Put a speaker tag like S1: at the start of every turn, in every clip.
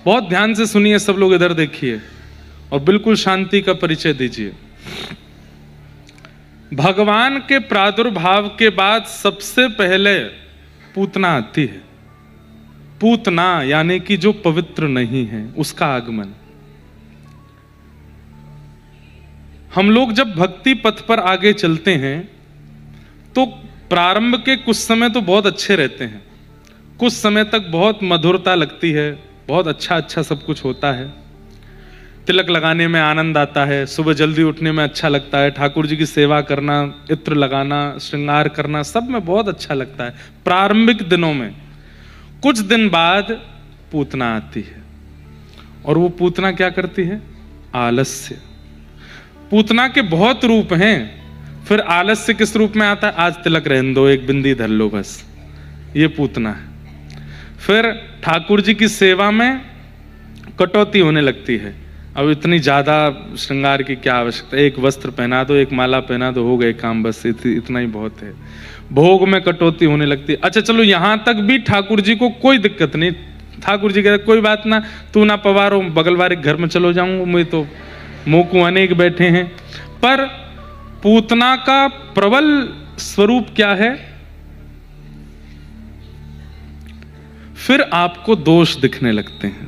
S1: बहुत ध्यान से सुनिए सब लोग, इधर देखिए और बिल्कुल शांति का परिचय दीजिए। भगवान के प्रादुर्भाव के बाद सबसे पहले पूतना आती है। पूतना यानी कि जो पवित्र नहीं है, उसका आगमन। हम लोग जब भक्ति पथ पर आगे चलते हैं तो प्रारंभ के कुछ समय तो बहुत अच्छे रहते हैं, कुछ समय तक बहुत मधुरता लगती है, बहुत अच्छा अच्छा सब कुछ होता है, तिलक लगाने में आनंद आता है, सुबह जल्दी उठने में अच्छा लगता है, ठाकुर जी की सेवा करना, इत्र लगाना, श्रृंगार करना, सब में बहुत अच्छा लगता है प्रारंभिक दिनों में। कुछ दिन बाद पूतना आती है और वो पूतना क्या करती है? आलस्य। पूतना के बहुत रूप हैं, फिर आलस्य किस रूप में आता है? आज तिलक रहने दो, एक बिंदी धर लो बस, ये पूतना है। फिर ठाकुर जी की सेवा में कटौती होने लगती है, अब इतनी ज्यादा श्रृंगार की क्या आवश्यकता, एक वस्त्र पहना दो, एक माला पहना दो, हो गए काम, बस इतना ही बहुत है। भोग में कटौती होने लगती है। अच्छा चलो, यहां तक भी ठाकुर जी को कोई दिक्कत नहीं, ठाकुर जी कहते कोई बात ना, तू ना पवारो, बगल वाले घर में चलो जाऊंगा, मैं तो मोकू अनेक बैठे हैं। पर पूतना का प्रबल स्वरूप क्या है? फिर आपको दोष दिखने लगते हैं,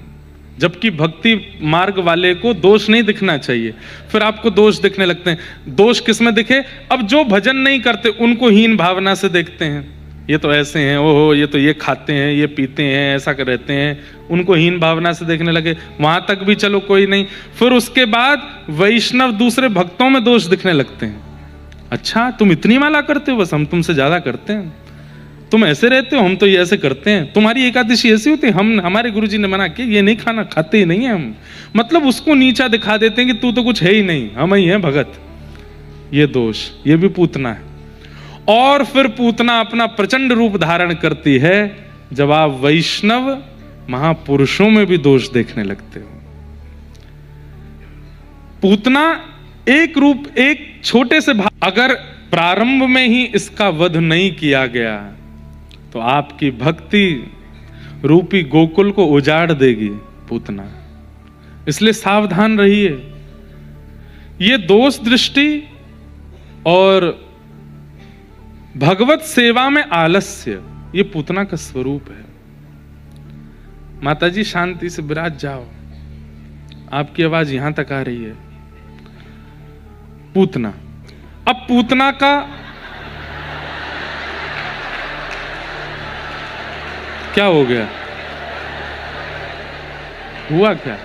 S1: जबकि भक्ति मार्ग वाले को दोष नहीं दिखना चाहिए, फिर आपको दोष दिखने लगते हैं। दोष किसमें दिखे? अब जो भजन नहीं करते उनको हीन भावना से देखते हैं, ये तो ऐसे हैं, ओहो ये तो ये खाते हैं, ये पीते हैं, ऐसा कर रहते हैं, उनको हीन भावना से देखने लगे। वहां तक भी चलो कोई नहीं, फिर उसके बाद वैष्णव दूसरे भक्तों में दोष दिखने लगते हैं। अच्छा तुम इतनी माला करते हो, बस हम तुमसे ज्यादा करते हैं, तुम ऐसे रहते हो, हम तो ये ऐसे करते हैं, तुम्हारी एकादशी ऐसी होती है, हम हमारे गुरुजी ने मना किया, ये नहीं खाना, खाते ही नहीं है हम। मतलब उसको नीचा दिखा देते हैं कि तू तो कुछ है ही नहीं, हम ही हैं भगत। ये दोष, ये भी पूतना है। और फिर पूतना अपना प्रचंड रूप धारण करती है जब आप वैष्णव महापुरुषों में भी दोष देखने लगते हो। पूतना एक रूप, एक छोटे से भाव, अगर प्रारंभ में ही इसका वध नहीं किया गया तो आपकी भक्ति रूपी गोकुल को उजाड़ देगी पूतना। इसलिए सावधान रहिए। ये दोष दृष्टि और भगवत सेवा में आलस्य, ये पूतना का स्वरूप है। माताजी शांति से विराज जाओ, आपकी आवाज यहां तक आ रही है। पूतना, अब पूतना का क्या हो गया? हुआ क्या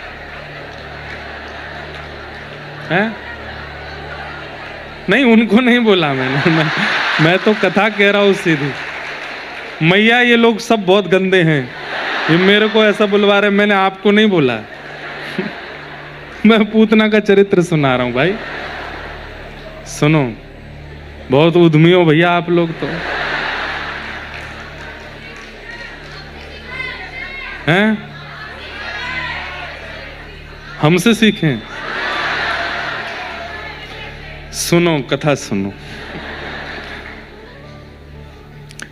S1: है? नहीं, उनको नहीं बोला मैंने, मैं तो कथा कह रहा हूं सीधी। मैया ये लोग सब बहुत गंदे हैं, ये मेरे को ऐसा बुलवा रहे, मैंने आपको नहीं बोला। मैं पूतना का चरित्र सुना रहा हूं भाई, सुनो। बहुत उद्यमी हो भैया आप लोग तो, हैं? हमसे सीखें। सुनो, कथा सुनो।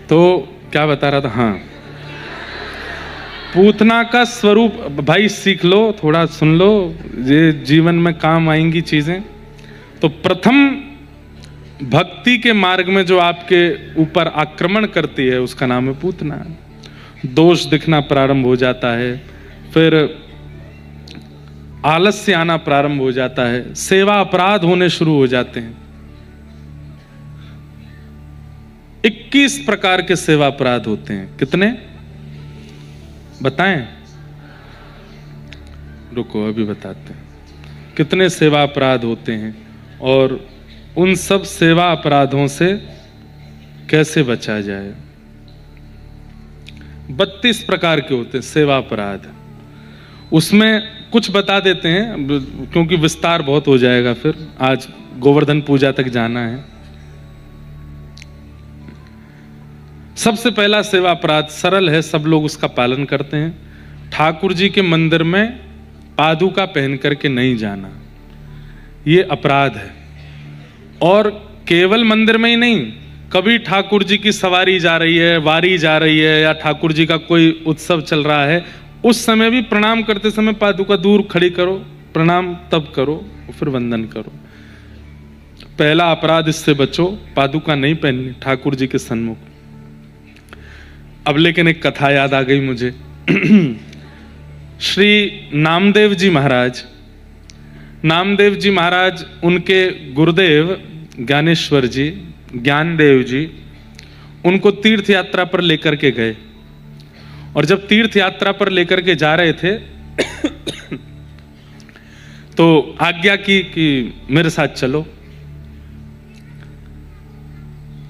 S1: तो क्या बता रहा था? हाँ, पूतना का स्वरूप भाई सीख लो, थोड़ा सुन लो, ये जीवन में काम आएंगी चीजें। तो प्रथम भक्ति के मार्ग में जो आपके ऊपर आक्रमण करती है उसका नाम है पूतना। दोष दिखना प्रारंभ हो जाता है, फिर आलस्य आना प्रारंभ हो जाता है, सेवा अपराध होने शुरू हो जाते हैं। 21 प्रकार के सेवा अपराध होते हैं। कितने बताएं? रुको अभी बताते हैं कितने सेवा अपराध होते हैं और उन सब सेवा अपराधों से कैसे बचा जाए। 32 प्रकार के होते हैं सेवा अपराध। उसमें कुछ बता देते हैं क्योंकि विस्तार बहुत हो जाएगा, फिर आज गोवर्धन पूजा तक जाना है। सबसे पहला सेवा अपराध सरल है, सब लोग उसका पालन करते हैं। ठाकुर जी के मंदिर में पादुका पहन करके नहीं जाना, ये अपराध है। और केवल मंदिर में ही नहीं, कभी ठाकुर जी की सवारी जा रही है, वारी जा रही है, या ठाकुर जी का कोई उत्सव चल रहा है, उस समय भी प्रणाम करते समय पादुका दूर खड़ी करो, प्रणाम तब करो और फिर वंदन करो। पहला अपराध इससे बचो, पादुका नहीं पहननी ठाकुर जी के सन्मुख। अब लेकिन एक कथा याद आ गई मुझे। श्री नामदेव जी महाराज, नामदेव जी महाराज, उनके गुरुदेव ज्ञानेश्वर जी, ज्ञानदेव जी, उनको तीर्थ यात्रा पर लेकर के गए। और जब तीर्थ यात्रा पर लेकर के जा रहे थे तो आज्ञा की कि मेरे साथ चलो।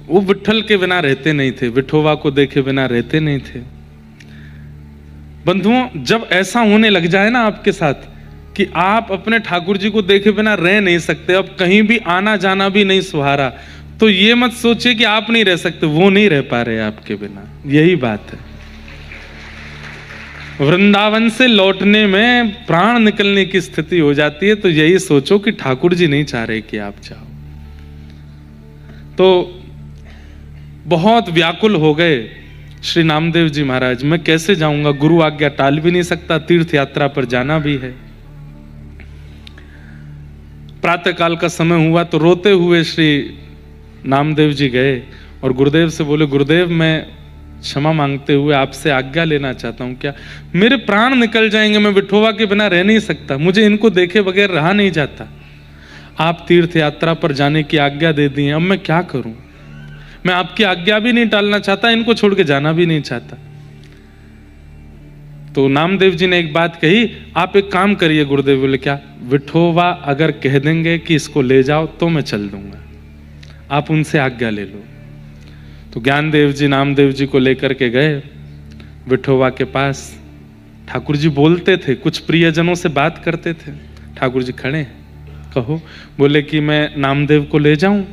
S1: वो विट्ठल के बिना रहते नहीं थे, विठोबा को देखे बिना रहते नहीं थे। बंधुओं, जब ऐसा होने लग जाए ना आपके साथ कि आप अपने ठाकुर जी को देखे बिना रह नहीं सकते, अब कहीं भी आना जाना भी नहीं सुहारा, तो ये मत सोचिए कि आप नहीं रह सकते, वो नहीं रह पा रहे आपके बिना। यही बात है। वृंदावन से लौटने में प्राण निकलने की स्थिति हो जाती है, तो यही सोचो कि ठाकुर जी नहीं चाह रहे कि आप जाओ। तो बहुत व्याकुल हो गए श्री नामदेव जी महाराज, मैं कैसे जाऊंगा, गुरु आज्ञा टाल भी नहीं सकता, तीर्थ यात्रा पर जाना भी है। प्रातः काल का समय हुआ तो रोते हुए श्री नामदेव जी गए और गुरुदेव से बोले, गुरुदेव मैं क्षमा मांगते हुए आपसे आज्ञा लेना चाहता हूं, क्या मेरे प्राण निकल जाएंगे, मैं विठोबा के बिना रह नहीं सकता, मुझे इनको देखे बगैर रहा नहीं जाता। आप तीर्थ यात्रा पर जाने की आज्ञा दे दी है, अब मैं क्या करूं, मैं आपकी आज्ञा भी नहीं टालना चाहता, इनको छोड़ के जाना भी नहीं चाहता। तो नामदेव जी ने एक बात कही, आप एक काम करिए। गुरुदेव बोले, क्या? विठोबा अगर कह देंगे कि इसको ले जाओ तो मैं चल दूंगा, आप उनसे आज्ञा ले लो। तो ज्ञानदेव जी नामदेव जी को लेकर के गए विठोबा के पास। ठाकुर जी बोलते थे, कुछ प्रियजनों से बात करते थे। ठाकुर जी खड़े हैं, कहो। बोले कि मैं नामदेव को ले जाऊं।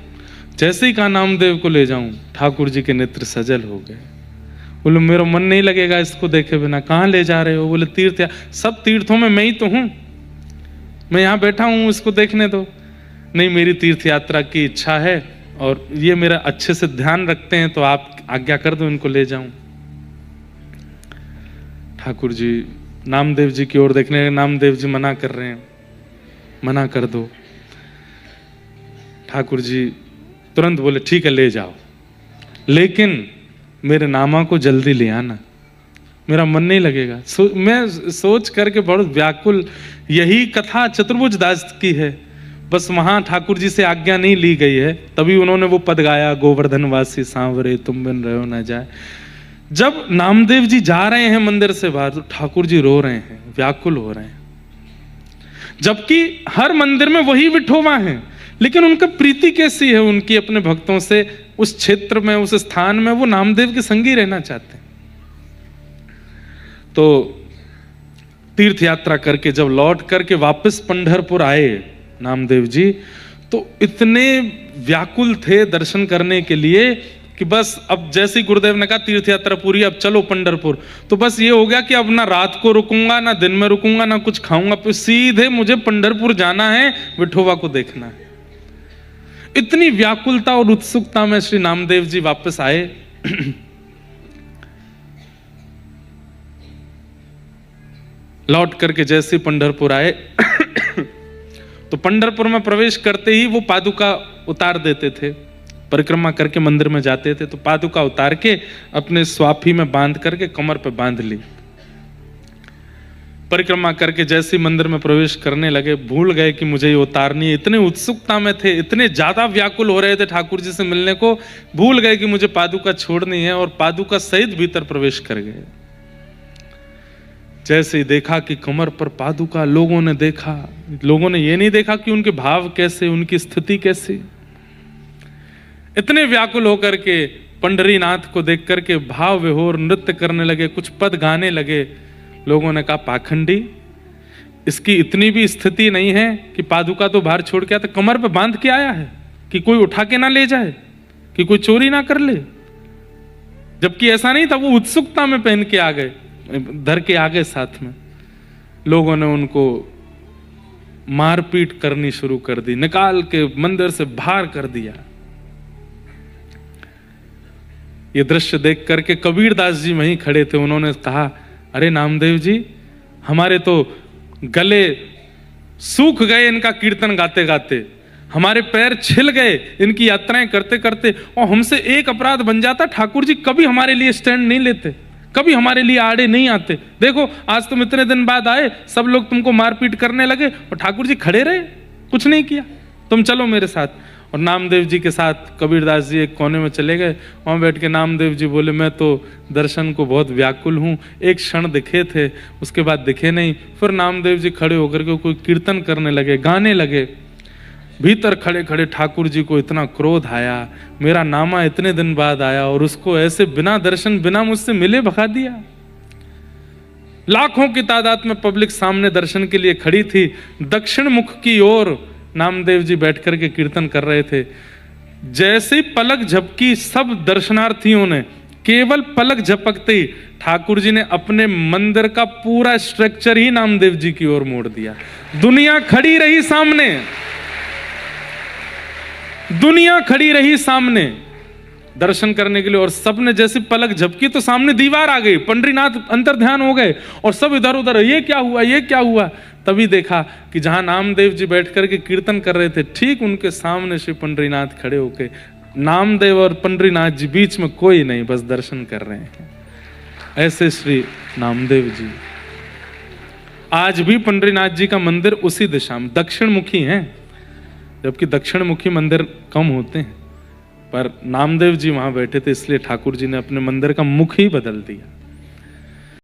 S1: जैसे ही कहा नामदेव को ले जाऊं, ठाकुर जी के नेत्र सजल हो गए। बोले, मेरा मन नहीं लगेगा इसको देखे बिना। कहाँ ले जा रहे हो? बोले, तीर्थ। सब तीर्थों में मैं ही तो हूं, मैं यहाँ बैठा हूं, इसको देखने दो। नहीं, मेरी तीर्थ यात्रा की इच्छा है और ये मेरा अच्छे से ध्यान रखते हैं, तो आप आज्ञा कर दो, इनको ले जाऊं। ठाकुर जी नामदेव जी की ओर देखने लगे। नामदेव जी मना कर रहे हैं, मना कर दो। ठाकुर जी तुरंत बोले, ठीक है ले जाओ, लेकिन मेरे नामा को जल्दी ले आना, मेरा मन नहीं लगेगा। मैं सोच करके बहुत व्याकुल। यही कथा चतुर्भुज दास की है, बस वहां ठाकुर जी से आज्ञा नहीं ली गई है, तभी उन्होंने वो पद गाया, गोवर्धन वासी सांवरे तुम बिन रहो न जाए। जब नामदेव जी जा रहे हैं मंदिर से बाहर, तो ठाकुर जी रो रहे हैं, व्याकुल हो रहे हैं, जबकि हर मंदिर में वही विठोबा हैं, लेकिन उनका प्रीति कैसी है उनकी अपने भक्तों से, उस क्षेत्र में, उस स्थान में वो नामदेव के संगी रहना चाहते हैं। तो तीर्थ यात्रा करके जब लौट करके वापस पंढरपुर आए नामदेव जी, तो इतने व्याकुल थे दर्शन करने के लिए कि बस अब जैसे ही गुरुदेव ने कहा तीर्थ यात्रा पूरी, अब चलो पंढरपुर, तो बस ये हो गया कि अब ना रात को रुकूंगा, ना दिन में रुकूंगा, ना कुछ खाऊंगा, फिर सीधे मुझे पंढरपुर जाना है, विठोबा को देखना है। इतनी व्याकुलता और उत्सुकता में श्री नामदेव जी वापस आए। लौट करके जैसे पंढरपुर आए तो पंढरपुर में प्रवेश करते ही वो पादुका उतार देते थे, परिक्रमा करके मंदिर में जाते थे तो पादुका उतार के अपने स्वाफी में बांध करके कमर पे बांध ली। परिक्रमा करके जैसे मंदिर में प्रवेश करने लगे, भूल गए कि मुझे ये उतारनी है। इतने उत्सुकता में थे, इतने ज्यादा व्याकुल हो रहे थे ठाकुर जी से मिलने को, भूल गए कि मुझे पादुका छोड़नी है और पादुका सहित भीतर प्रवेश कर गए। जैसे ही देखा कि कमर पर पादुका, लोगों ने देखा, लोगों ने ये नहीं देखा कि उनके भाव कैसे, उनकी स्थिति कैसी। इतने व्याकुल होकर के पंढरीनाथ को देख करके भाव विभोर नृत्य करने लगे, कुछ पद गाने लगे। लोगों ने कहा, पाखंडी, इसकी इतनी भी स्थिति नहीं है कि पादुका तो बाहर छोड़ के आया, तो कमर पे बांध के आया है कि कोई उठा के ना ले जाए, कि कोई चोरी ना कर ले। जबकि ऐसा नहीं था, वो उत्सुकता में पहन के आ गए, धर के आ गए साथ में। लोगों ने उनको मारपीट करनी शुरू कर दी, निकाल के मंदिर से बाहर कर दिया। ये दृश्य देख करके कबीरदास जी वहीं खड़े थे, उन्होंने कहा, अरे नामदेव जी, हमारे तो गले सूख गए इनका कीर्तन गाते गाते, हमारे पैर छिल गए इनकी यात्राएं करते करते, और हमसे एक अपराध बन जाता, ठाकुर जी कभी हमारे लिए स्टैंड नहीं लेते, कभी हमारे लिए आड़े नहीं आते। देखो आज तुम इतने दिन बाद आए, सब लोग तुमको मारपीट करने लगे और ठाकुर जी खड़े रहे, कुछ नहीं किया, तुम चलो मेरे साथ। और नामदेव जी के साथ कबीरदास जी एक कोने में चले गए, वहां बैठ के नामदेव जी बोले मैं तो दर्शन को बहुत व्याकुल हूं, एक क्षण दिखे थे उसके बाद दिखे नहीं। फिर नामदेव जी खड़े होकर के कोई कीर्तन करने लगे, गाने लगे। भीतर खड़े खड़े ठाकुर जी को इतना क्रोध आया, मेरा नामा इतने दिन बाद आया और उसको ऐसे बिना दर्शन बिना मुझसे मिले भगा दिया। लाखों की तादाद में पब्लिक सामने दर्शन के लिए खड़ी थी, दक्षिण मुख की ओर नामदेव जी बैठ करके कीर्तन कर रहे थे। जैसे पलक झपकी सब दर्शनार्थियों ने, केवल पलक झपकते ही ठाकुर जी ने अपने मंदिर का पूरा स्ट्रक्चर ही नामदेव जी की ओर मोड़ दिया। दुनिया खड़ी रही सामने, दुनिया खड़ी रही सामने दर्शन करने के लिए, और सबने जैसे पलक झपकी तो सामने दीवार आ गई, पंडरीनाथ अंतर्ध्यान हो गए और सब इधर उधर, ये क्या हुआ, ये क्या हुआ। तभी देखा कि जहां नामदेव जी बैठ करके कीर्तन कर रहे थे, ठीक उनके सामने श्री पंडरीनाथ खड़े होके, नामदेव और पंडरीनाथ जी बीच में कोई नहीं, बस दर्शन कर रहे हैं। ऐसे श्री नामदेव जी। आज भी पंडरीनाथ जी का मंदिर उसी दिशा में दक्षिण मुखी है, जबकि दक्षिण मुखी मंदिर कम होते हैं, पर नामदेव जी वहां बैठे थे इसलिए ठाकुर जी ने अपने मंदिर का मुख ही बदल दिया।